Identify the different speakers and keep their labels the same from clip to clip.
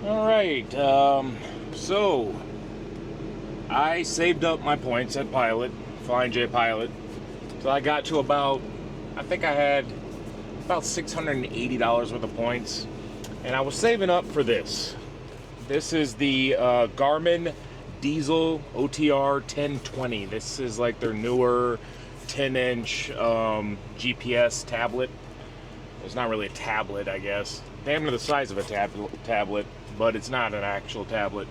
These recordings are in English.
Speaker 1: All right, so I saved up my points at Pilot, Flying J Pilot. So I got to about, I think I had about $680 worth of points. And I was saving up for this. This is the Garmin Diesel OTR 1020. This is like their newer 10-inch GPS tablet. It's not really a tablet, I guess. Damn near the size of a tablet, but it's not an actual tablet.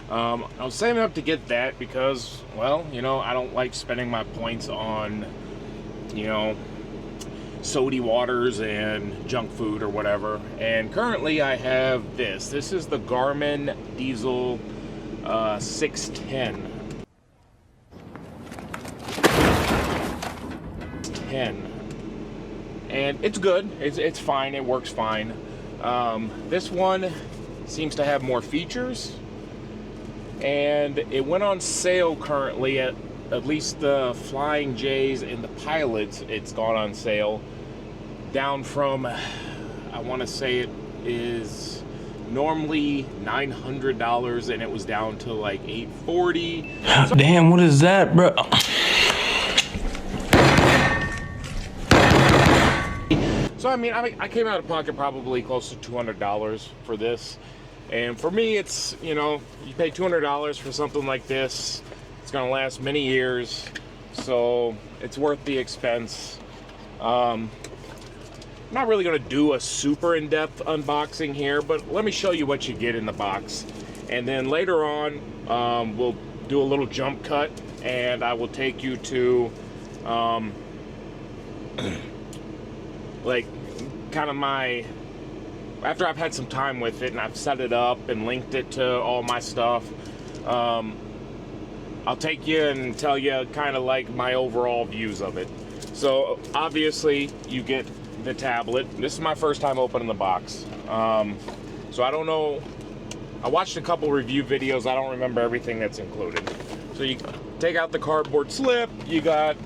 Speaker 1: I was saving up to get that because, well, you know, I don't like spending my points on, you know, sody waters and junk food or whatever. And currently I have this. This is the Garmin Diesel 610. And it's good. It's fine. It works fine. This one seems to have more features, and it went on sale currently at least the Flying J's and the Pilots. It's gone on sale down from, I want to say it is normally $900 and it was down to like $840.
Speaker 2: So damn, what is that, bro?
Speaker 1: So I mean, I came out of pocket probably close to $200 for this, and for me, it's, you know, you pay $200 for something like this. It's gonna last many years, so it's worth the expense. I'm not really gonna do a super in-depth unboxing here, but let me show you what you get in the box, and then later on, we'll do a little jump cut, and I will take you to, like, kind of my, after I've had some time with it and I've set it up and linked it to all my stuff, I'll take you and tell you kind of like my overall views of it. So obviously you get the tablet. This is my first time opening the box. So I don't know, I watched a couple review videos. I don't remember everything that's included. So you take out the cardboard slip, you got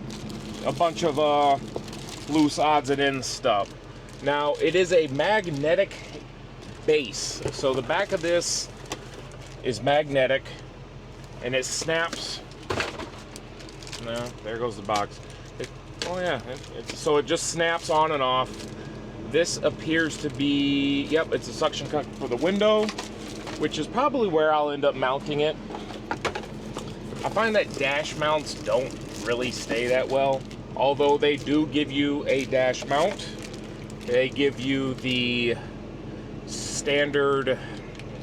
Speaker 1: a bunch of loose odds and ends stuff. Now it is a magnetic base, so the back of this is magnetic and it snaps. No, there goes the box. So it just snaps on and off. This appears to be, yep, it's a suction cup for the window, which is probably where I'll end up mounting it. I find that dash mounts don't really stay that well. Although they do give you a dash mount, they give you the standard,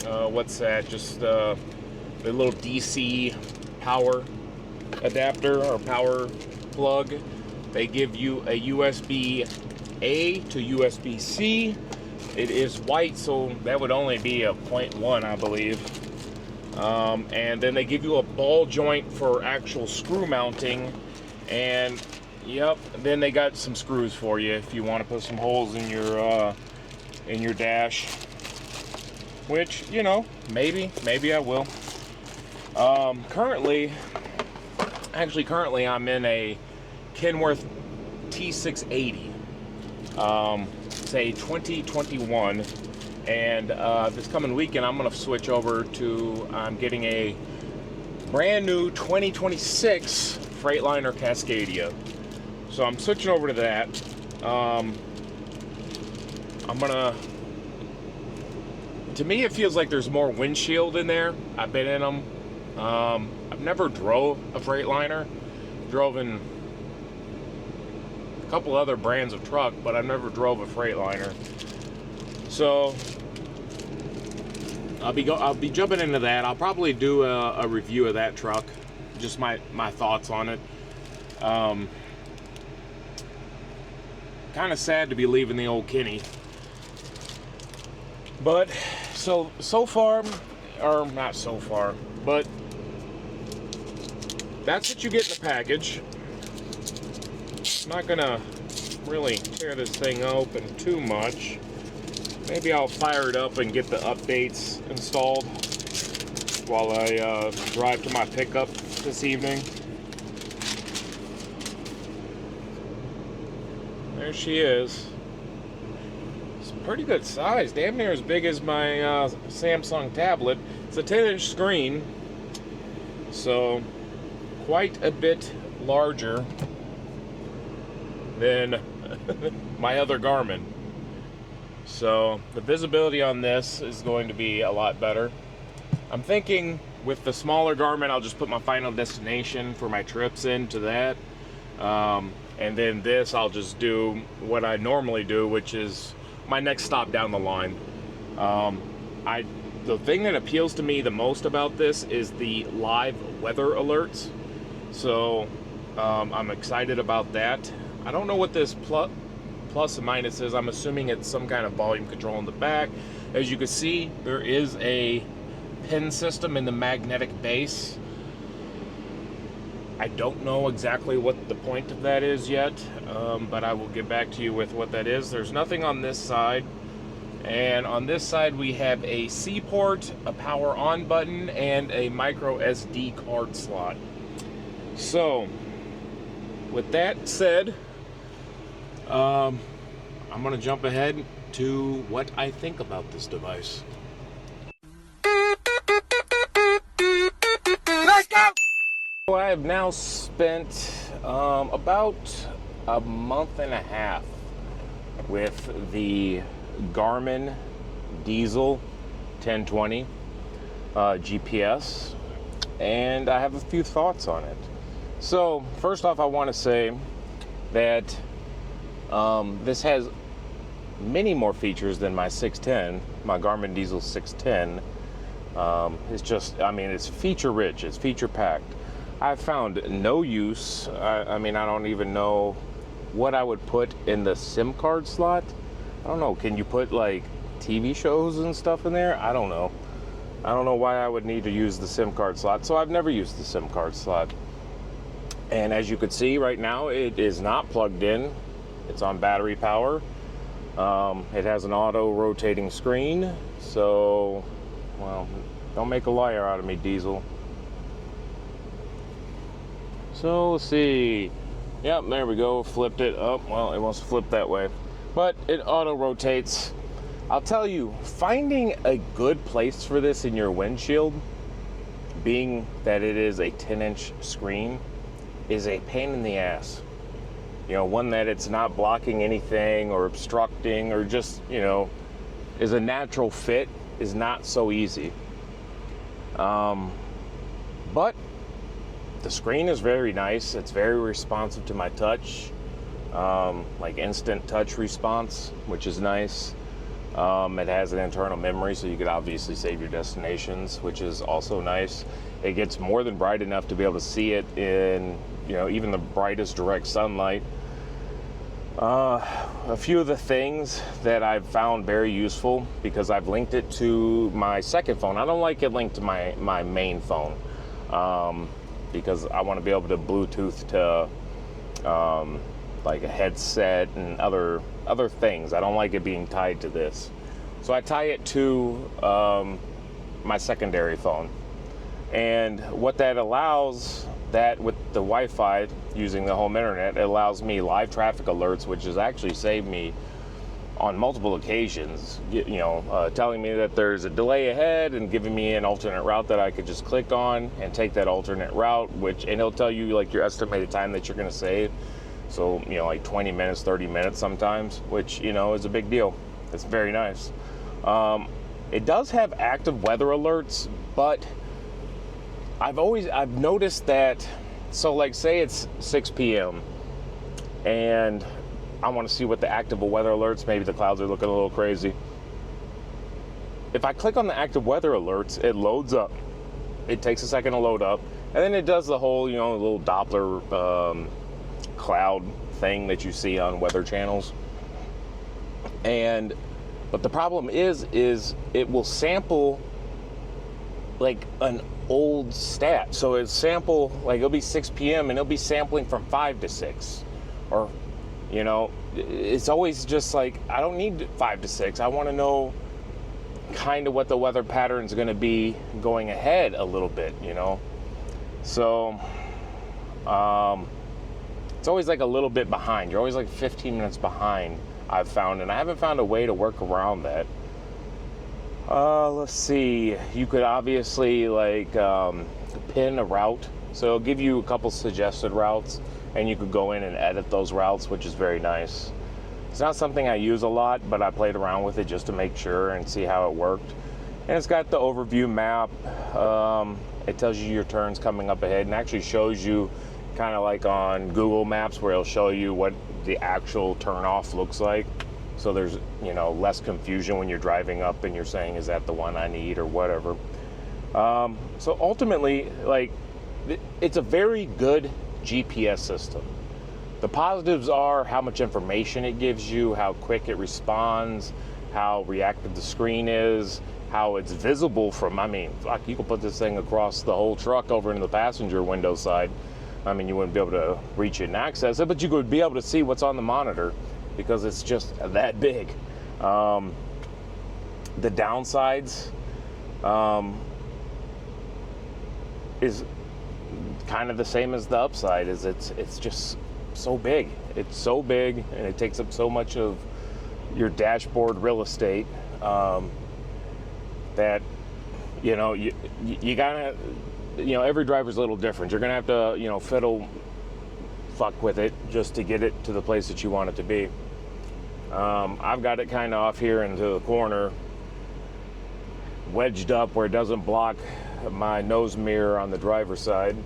Speaker 1: what's that, just the little DC power adapter or power plug. They give you a USB-A to USB-C. It is white, so that would only be a 0.1, I believe. And then they give you a ball joint for actual screw mounting, and yep, then they got some screws for you if you want to put some holes in your dash, which, you know, maybe I will. Currently I'm in a Kenworth T680. It's a 2021, and this coming weekend I'm gonna switch over to, I'm getting a brand new 2026 Freightliner Cascadia. So I'm switching over to that. To me it feels like there's more windshield in there. I've been in them. I've never drove a Freightliner. Drove in a couple other brands of truck, but I've never drove a Freightliner. So I'll be jumping into that. I'll probably do a review of that truck, just my thoughts on it. Kind of sad to be leaving the old Kenny, but so far, or not so far, but that's what you get in the package. I'm not gonna really tear this thing open too much. Maybe I'll fire it up and get the updates installed while I drive to my pickup this evening. There she is. pretty good size, damn near as big as my Samsung tablet. It's a 10-inch screen, so quite a bit larger than my other Garmin. So the visibility on this is going to be a lot better. I'm thinking with the smaller Garmin, I'll just put my final destination for my trips into that. And then this, I'll just do what I normally do, which is my next stop down the line. The thing that appeals to me the most about this is the live weather alerts. So I'm excited about that. I don't know what this plus and minus is. I'm assuming it's some kind of volume control in the back. As you can see, there is a pin system in the magnetic base. I don't know exactly what the point of that is yet, but I will get back to you with what that is. There's nothing on this side. And on this side, we have a C port, a power on button, and a micro SD card slot. So, with that said, I'm going to jump ahead to what I think about this device. Let's go! I have now spent about a month and a half with the Garmin Diesel 1020 GPS, and I have a few thoughts on it. So first off, I want to say that this has many more features than my 610, my Garmin Diesel 610. It's just, I mean, it's feature rich, it's feature packed. I've found no use. I mean, I don't even know what I would put in the SIM card slot. I don't know, can you put like TV shows and stuff in there? I don't know. I don't know why I would need to use the SIM card slot, so I've never used the SIM card slot. And as you can see right now, it is not plugged in. It's on battery power. It has an auto rotating screen, so, well, don't make a liar out of me, Diesel. So let's see. Yep, there we go. Flipped it up. Well, it wants to flip that way, but it auto rotates. I'll tell you, finding a good place for this in your windshield, being that it is a 10-inch screen, is a pain in the ass. You know, one that it's not blocking anything or obstructing or just, you know, is a natural fit is not so easy. But the screen is very nice. It's very responsive to my touch, like instant touch response, which is nice. It has an internal memory, so you could obviously save your destinations, which is also nice. It gets more than bright enough to be able to see it in, you know, even the brightest direct sunlight. A few of the things that I've found very useful, because I've linked it to my second phone. I don't like it linked to my main phone, because I want to be able to Bluetooth to like a headset and other things. I don't like it being tied to this. So I tie it to my secondary phone. And what that allows, that with the Wi-Fi using the home internet, it allows me live traffic alerts, which has actually saved me on multiple occasions, you know, telling me that there's a delay ahead and giving me an alternate route that I could just click on and take that alternate route, and it'll tell you like your estimated time that you're going to save. So, you know, like 20 minutes, 30 minutes sometimes, which, you know, is a big deal. It's very nice. It does have active weather alerts, but I've noticed that, so like say it's 6 p.m. and I want to see what the active weather alerts, maybe the clouds are looking a little crazy. If I click on the active weather alerts, it loads up. It takes a second to load up, and then it does the whole, you know, little Doppler cloud thing that you see on weather channels. But the problem is it will sample like an old stat. So it'll sample, like it'll be 6 p.m. and it'll be sampling from 5 to 6. Or, you know, it's always just like, I don't need 5 to 6. I want to know kind of what the weather pattern is going to be going ahead a little bit, you know. So it's always like a little bit behind. You're always like 15 minutes behind I've found, and I haven't found a way to work around that. Let's see. You could obviously like pin a route, so it'll give you a couple suggested routes, and you could go in and edit those routes, which is very nice. It's not something I use a lot, but I played around with it just to make sure and see how it worked. And it's got the overview map. It tells you your turns coming up ahead and actually shows you kind of like on Google Maps where it'll show you what the actual turn off looks like. So there's, you know, less confusion when you're driving up and you're saying, is that the one I need or whatever. So ultimately, like, it's a very good GPS system. The positives are how much information it gives you, how quick it responds, how reactive the screen is, how it's visible from, I mean, fuck, you could put this thing across the whole truck over into the passenger window side. I mean, you wouldn't be able to reach it and access it, but you could be able to see what's on the monitor because it's just that big. The downsides is kind of the same as the upside, is it's just so big. It's so big and it takes up so much of your dashboard real estate that, you know, you gotta, you know, every driver's a little different. You're gonna have to, you know, fuck with it just to get it to the place that you want it to be. I've got it kind of off here into the corner, wedged up where it doesn't block my nose mirror on the driver's side,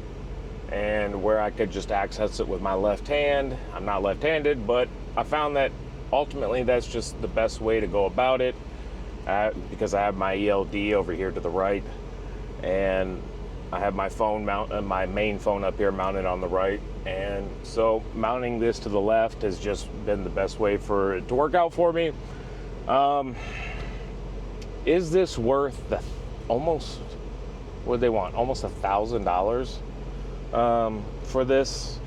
Speaker 1: and where I could just access it with my left hand. I'm not left-handed, but I found that ultimately that's just the best way to go about it, because I have my ELD over here to the right, and I have my phone my main phone up here mounted on the right, and so mounting this to the left has just been the best way for it to work out for me. Is this worth the almost, what do they want? Almost $1,000 for this?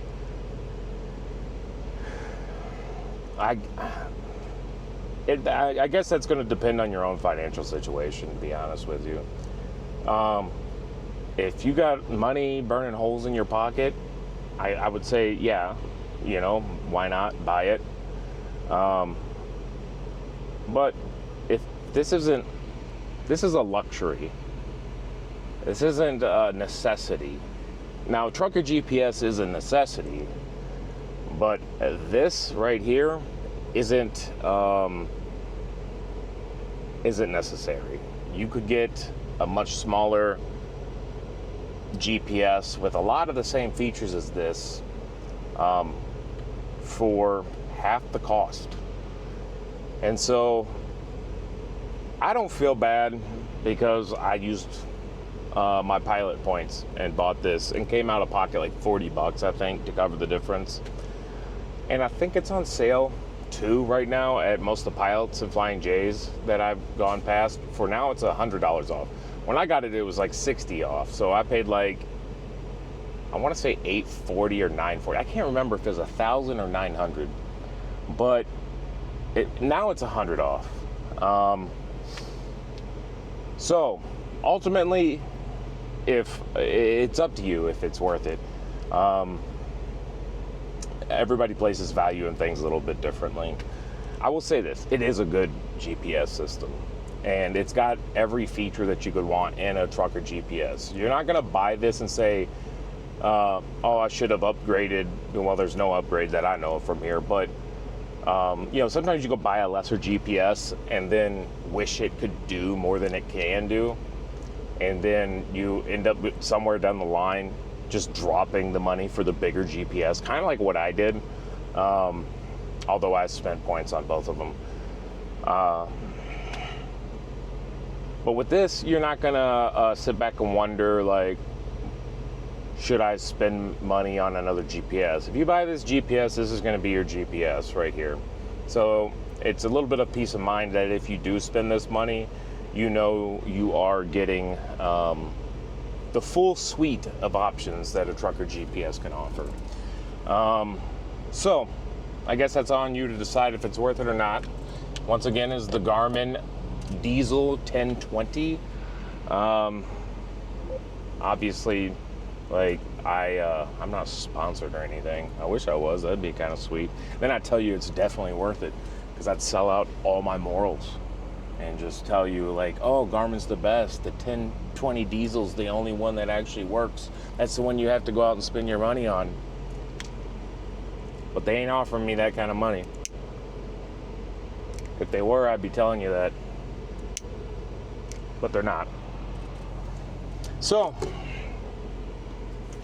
Speaker 1: I guess that's going to depend on your own financial situation, to be honest with you. If you got money burning holes in your pocket, I would say, yeah, you know, why not buy it? But if this is a luxury. This isn't a necessity. Now, Trucker GPS is a necessity, but this right here isn't necessary. You could get a much smaller GPS with a lot of the same features as this for half the cost. And so I don't feel bad because I used my pilot points and bought this and came out of pocket like $40, I think, to cover the difference. And I think it's on sale too right now at most of the Pilots and Flying J's that I've gone past. For now, it's $100 off. When I got it, it was like 60 off. So I paid like, I want to say $840 or $940. I can't remember if it was $1,000 or $900, but now it's $100 off. So ultimately, if it's up to you if it's worth it. Everybody places value in things a little bit differently. I will say this, it is a good GPS system, and it's got every feature that you could want in a trucker GPS. You're not going to buy this and say, oh, I should have upgraded. Well, there's no upgrade that I know of from here, but you know, sometimes you go buy a lesser GPS and then wish it could do more than it can do, and then you end up somewhere down the line just dropping the money for the bigger GPS, kind of like what I did, although I spent points on both of them. But with this, you're not gonna sit back and wonder, like, should I spend money on another GPS? If you buy this GPS, this is gonna be your GPS right here. So it's a little bit of peace of mind that if you do spend this money, you know you are getting the full suite of options that a trucker GPS can offer. So I guess that's on you to decide if it's worth it or not. Once again, is the Garmin Diesel 1020. Obviously, like, I'm not sponsored or anything. I wish I was. That'd be kind of sweet. Then I tell you it's definitely worth it. because I'd sell out all my morals and just tell you like, oh, Garmin's the best. The 1020 Diesel's the only one that actually works. That's the one you have to go out and spend your money on. But they ain't offering me that kind of money. If they were, I'd be telling you that. But they're not. So,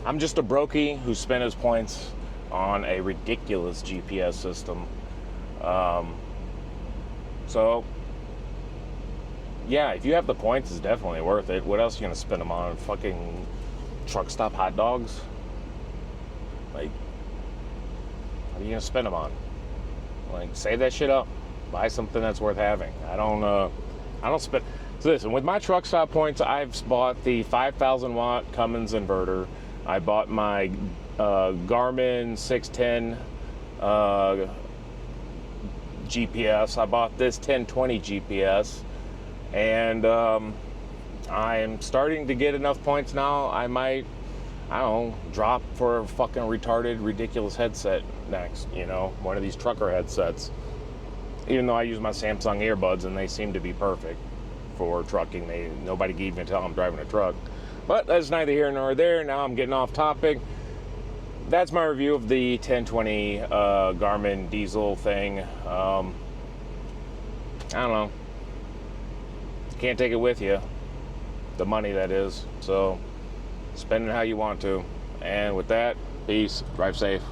Speaker 1: I'm just a brokey who spent his points on a ridiculous GPS system. So, yeah, if you have the points, it's definitely worth it. What else are you going to spend them on? Fucking truck stop hot dogs? Like, what are you going to spend them on? Like, save that shit up. Buy something that's worth having. I don't spend... So listen, with my truck stop points, I've bought the 5,000 watt Cummins inverter. I bought my Garmin 610 GPS. I bought this 1020 GPS. And I'm starting to get enough points now. I might, I don't know, drop for a fucking retarded, ridiculous headset next. You know, one of these trucker headsets. Even though I use my Samsung earbuds and they seem to be perfect for trucking. Nobody can even tell I'm driving a truck. But that's neither here nor there. Now I'm getting off topic. That's my review of the 1020 Garmin Diesel thing. I don't know. Can't take it with you. The money, that is. So spend it how you want to. And with that, peace. Drive safe.